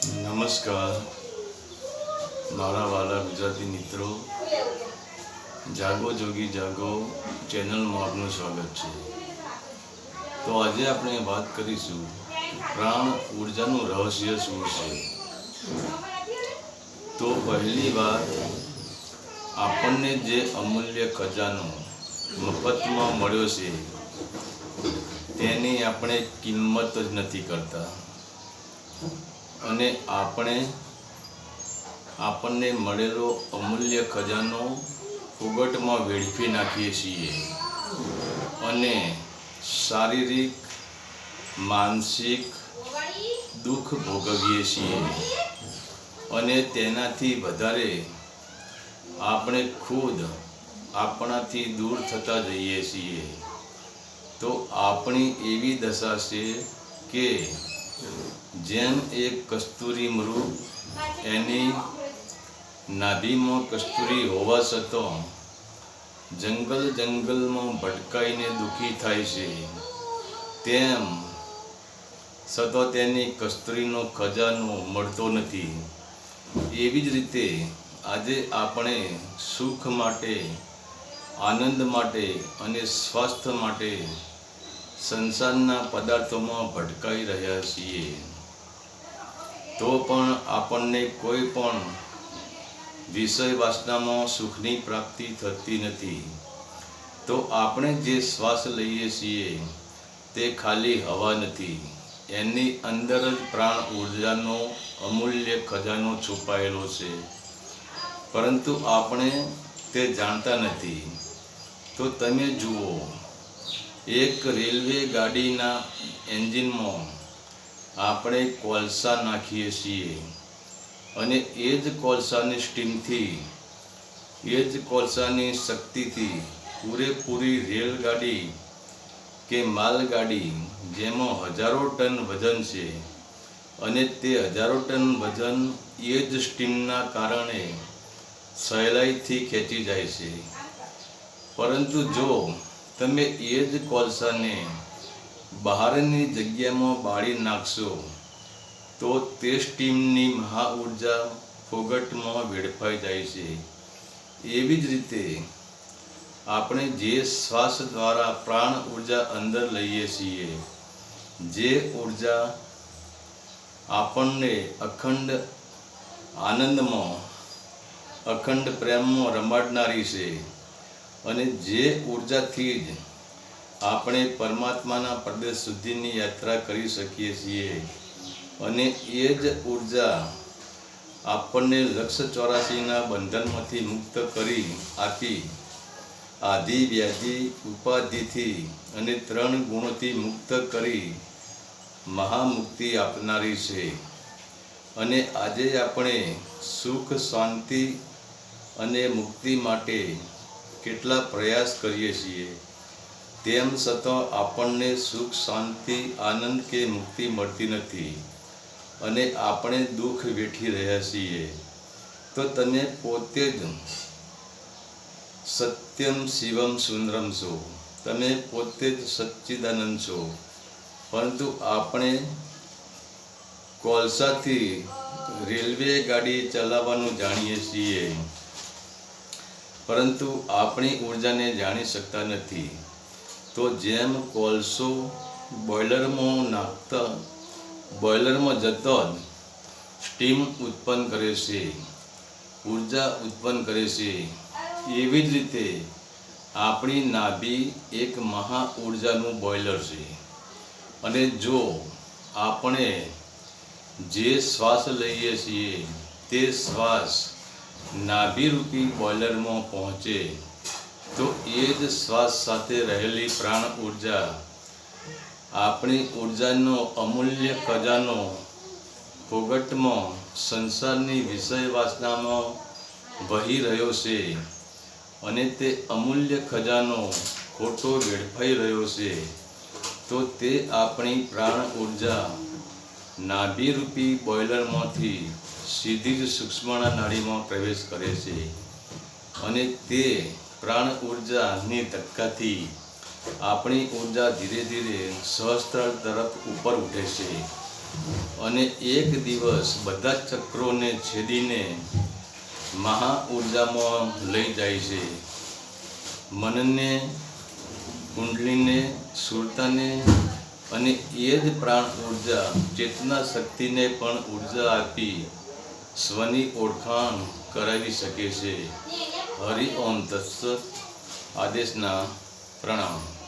નમસ્કાર મારા વાલા ગુજરાતી મિત્રો, જાગો જોગી જાગો ચેનલમાં આપનું સ્વાગત છે। તો આજે આપણે વાત કરીશું પ્રાણ ઉર્જાનું રહસ્ય શું છે। તો પહેલી વાત, આપણને જે અમૂલ્ય ખજાનો મફતમાં મળ્યો છે તેની આપણે કિંમત જ નથી કરતા અને આપણને મળેલો અમૂલ્ય ખજાનો ફુગટમાં વેડફી નાખીએ છીએ અને શારીરિક માનસિક દુઃખ ભોગવીએ છીએ અને તેનાથી વધારે આપણે ખુદ આપણાથી દૂર થતા જઈએ છીએ। તો આપણી એવી દશા છે કે જેમ એક કસ્તુરી મૃગ એની નાભીમાં કસ્તુરી હોવા છતાં જંગલમાં ભટકાઈને દુઃખી થાય છે, તેમ છતાં તેની કસ્તુરીનો ખજાનો મળતો નથી। એવી જ રીતે આજે આપણે સુખ માટે, આનંદ માટે અને સ્વાસ્થ્ય માટે સંસારના પદાર્થોમાં ભટકાઈ રહ્યા છીએ, તો પણ આપણને કોઈ પણ વિષય વાસનામાં સુખની પ્રાપ્તિ થતી નથી। તો આપણે જે શ્વાસ લઈએ છીએ તે ખાલી હવા નથી, એની અંદર જ પ્રાણ ઉર્જાનો અમૂલ્ય ખજાનો છુપાયેલો છે, પરંતુ આપણે તે જાણતા નથી। તો તમે જુઓ, એક રેલવે ગાડીના એન્જિનમાં આપણે કોલસા નાખીએ છીએ અને એ જ કોલસાની સ્ટીમથી, એ જ કોલસાની શક્તિથી પૂરેપૂરી રેલગાડી કે માલગાડી, જેમાં હજારો ટન વજન છે અને તે હજારો ટન વજન એ જ સ્ટીમના કારણે સહેલાઈથી ખેંચી જાય છે। પરંતુ જો તમે એ જ કોલસાને બહારની જગ્યામાં બાળી નાખશો તો તે સ્ટીમની મહા ઉર્જા ફોગટમાં વેડફાઈ જાય છે। એવી જ રીતે આપણે જે શ્વાસ દ્વારા પ્રાણ ઉર્જા અંદર લઈએ છીએ, જે ઉર્જા આપણને અખંડ આનંદમાં, અખંડ પ્રેમમાં રમાડનારી છે અને જે ઉર્જાથી જ આપણે પરમાત્માના પ્રદેશ સુધીની યાત્રા કરી શકીએ છીએ અને એ જ ઉર્જા આપણને લક્ષ 84ના બંધનમાંથી મુક્ત કરી આપી આદિ વ્યાધિ ઉપાધિથી અને 3 ગુણોથી મુક્ત કરી મહામુક્તિ આપનારી છે। અને આજે આપણે સુખ, શાંતિ અને મુક્તિ માટે કેટલા પ્રયાસ કરીએ છીએ, તેમ છતાં આપણને સુખ, શાંતિ, આનંદ કે મુક્તિ મળતી નથી અને આપણે દુઃખ વેઠી રહ્યા છીએ। તો તમે પોતે જ સત્યમ શિવમ સુંદરમ છો, તમે પોતે જ સચ્ચિદાનંદ છો, પરંતુ આપણે કોલસાથી રેલવે ગાડી ચલાવવાનું જાણીએ છીએ, પરંતુ આપણી ઉર્જાને જાણી શકતા નથી। તો જેમ કોલસો બોઇલરમાં જતો જ સ્ટીમ ઉત્પન્ન કરે છે, ઉર્જા ઉત્પન્ન કરે છે, એવી જ રીતે આપણી નાભી એક મહા ઉર્જાનું બોઇલર છે અને જો આપણે જે શ્વાસ લઈએ છીએ તે શ્વાસ નાભીરૂપી બોઇલરમાં પહોંચે તો એ જ શ્વાસ સાથે રહેલી પ્રાણ ઉર્જા આપણી ઉર્જાનો અમૂલ્ય ખજાનો ફોગટમાં સંસારની વિષય વાસનામાં વહી રહ્યો છે અને તે અમૂલ્ય ખજાનો ખોટો વેડફાઈ રહ્યો છે। તો તે આપણી પ્રાણ ઉર્જા નાભીરૂપી બોઇલરમાંથી સીધી જ સૂક્ષ્મણા નાડીમાં પ્રવેશ કરે છે અને તે પ્રાણ ઉર્જાની ધક્કાથી આપણી ઉર્જા ધીરે ધીરે સહસ્ત્ર તરફ ઉપર ઉઠે છે અને એક દિવસ બધા જ ચક્રોને છેદીને મહા ઉર્જામાં લઈ જાય છે. મનને, કુંડલીને, સુરતાને અને એ જ પ્રાણ ઉર્જા ચેતના શક્તિને પણ ઉર્જા આપી સ્વની ઓળખાણ કરાવી શકે છે. હરિ ઓમ તત્સત. આદેશના પ્રણામ.